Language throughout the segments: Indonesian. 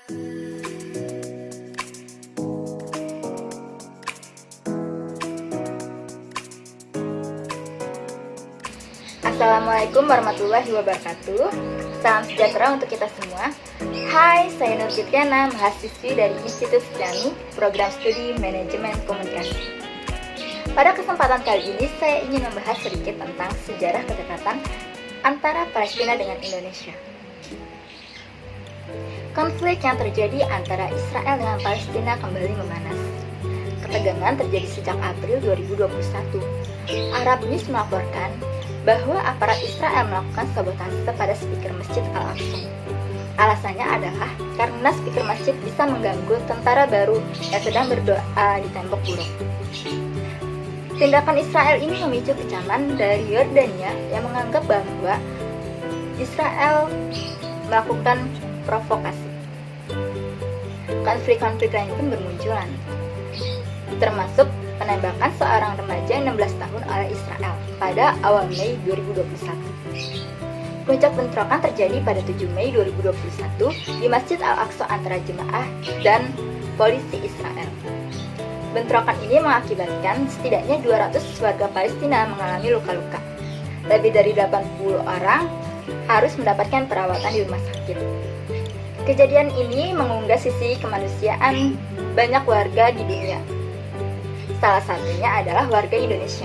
Assalamualaikum warahmatullahi wabarakatuh. Salam sejahtera untuk kita semua. Hai, saya Nur Fitriana, mahasiswi dari Institut Islami, Program Studi Manajemen Komunikasi. Pada kesempatan kali ini, saya ingin membahas sedikit tentang sejarah kedekatan antara Palestina dengan Indonesia. Konflik yang terjadi antara Israel dengan Palestina kembali memanas. Ketegangan terjadi sejak April 2021. Arab News melaporkan bahwa aparat Israel melakukan sabotase pada speaker Masjid Al-Aqsa. Alasannya adalah karena speaker masjid bisa mengganggu tentara baru yang sedang berdoa di tembok burung. Tindakan Israel ini memicu kecaman dari Yordania yang menganggap bahwa Israel melakukan provokasi. Konflik-konflik lain pun bermunculan, termasuk penembakan seorang remaja 16 tahun oleh Israel pada awal Mei 2021. Puncak bentrokan terjadi pada 7 Mei 2021 di Masjid Al-Aqsa antara jemaah dan polisi Israel. Bentrokan ini mengakibatkan setidaknya 200 warga Palestina mengalami luka-luka. Lebih dari 80 orang harus mendapatkan perawatan di rumah sakit. Kejadian ini mengunggah sisi kemanusiaan banyak warga di dunia. Salah satunya adalah warga Indonesia.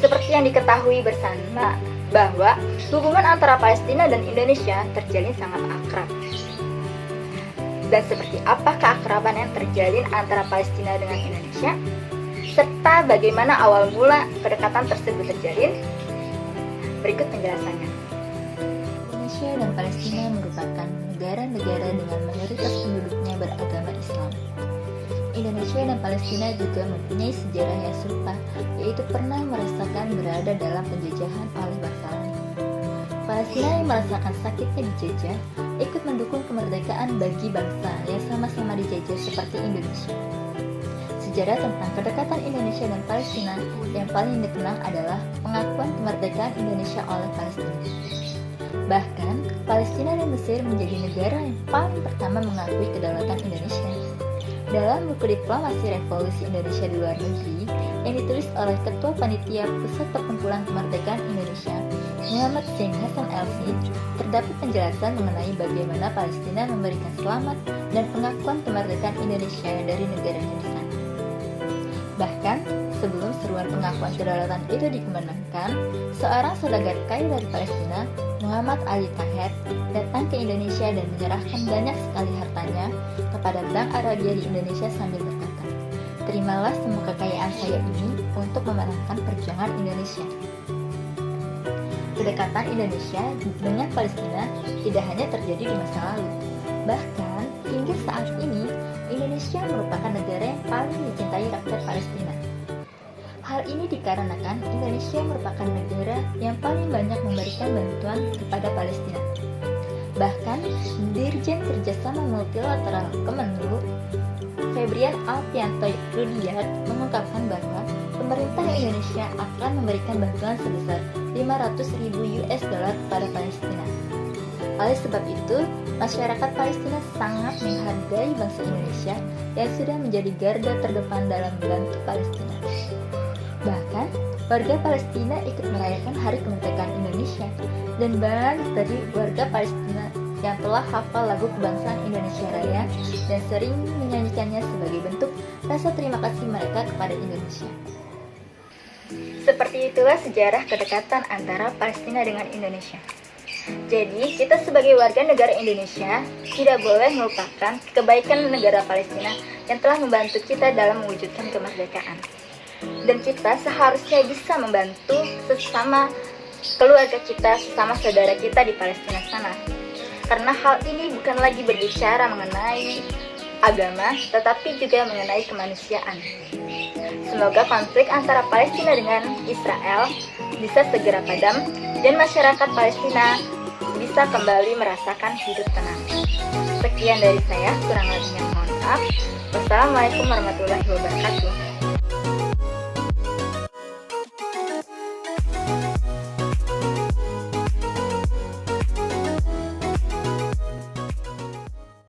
Seperti yang diketahui bersama bahwa hubungan antara Palestina dan Indonesia terjalin sangat akrab. Dan seperti apa keakraban yang terjalin antara Palestina dengan Indonesia? Serta bagaimana awal mula kedekatan tersebut terjalin? Berikut penjelasannya. Indonesia dan Palestina merupakan negara-negara dengan mayoritas penduduknya beragama Islam. Indonesia dan Palestina juga mempunyai sejarah yang serupa, yaitu pernah merasakan berada dalam penjajahan oleh bangsa lain. Palestina yang merasakan sakitnya dijajah, ikut mendukung kemerdekaan bagi bangsa yang sama-sama dijajah seperti Indonesia. Sejarah tentang kedekatan Indonesia dan Palestina yang paling dikenal adalah pengakuan kemerdekaan Indonesia oleh Palestina. Bahkan, Palestina dan Mesir menjadi negara yang paling pertama mengakui kedaulatan Indonesia. Dalam buku Diplomasi Revolusi Indonesia di Luar Negeri yang ditulis oleh Ketua Panitia Pusat Perkumpulan Kemerdekaan Indonesia, Muhammad Zain Hasan El-Sid, terdapat penjelasan mengenai bagaimana Palestina memberikan selamat dan pengakuan kemerdekaan Indonesia dari negaranya di sana. Bahkan, sebelum seruan pengakuan kedaulatan itu dikemanakan, seorang saudagar kaya dari Palestina, Muhammad Ali Taher, datang ke Indonesia dan menyerahkan banyak sekali hartanya kepada Bank Arabia di Indonesia sambil berkata, "Terimalah semua kekayaan saya ini untuk memenangkan perjuangan Indonesia." Kedekatan Indonesia dengan Palestina tidak hanya terjadi di masa lalu, bahkan hingga saat ini Indonesia merupakan negara yang paling dicintai rakyat Palestina. Hal ini dikarenakan Indonesia merupakan negara yang paling banyak memberikan bantuan kepada Palestina. Bahkan, Dirjen Kerjasama Multilateral Kemenlu, Febrian Alfianto Rudyard, mengungkapkan bahwa pemerintah Indonesia akan memberikan bantuan sebesar 500.000 US dollar kepada Palestina. Oleh sebab itu, masyarakat Palestina sangat menghargai bangsa Indonesia yang sudah menjadi garda terdepan dalam membantu Palestina. Bahkan, warga Palestina ikut merayakan Hari Kemerdekaan Indonesia, dan banyak dari warga Palestina yang telah hafal lagu kebangsaan Indonesia Raya dan sering menyanyikannya sebagai bentuk rasa terima kasih mereka kepada Indonesia. Seperti itulah sejarah kedekatan antara Palestina dengan Indonesia. Jadi, kita sebagai warga negara Indonesia tidak boleh melupakan kebaikan negara Palestina yang telah membantu kita dalam mewujudkan kemerdekaan. Dan kita seharusnya bisa membantu sesama keluarga kita, sesama saudara kita di Palestina sana. Karena hal ini bukan lagi berbicara mengenai agama, tetapi juga mengenai kemanusiaan. Semoga konflik antara Palestina dengan Israel bisa segera padam dan masyarakat Palestina bisa kembali merasakan hidup tenang. Sekian dari saya, kurang lebihnya mohon maaf. Wassalamualaikum warahmatullahi wabarakatuh.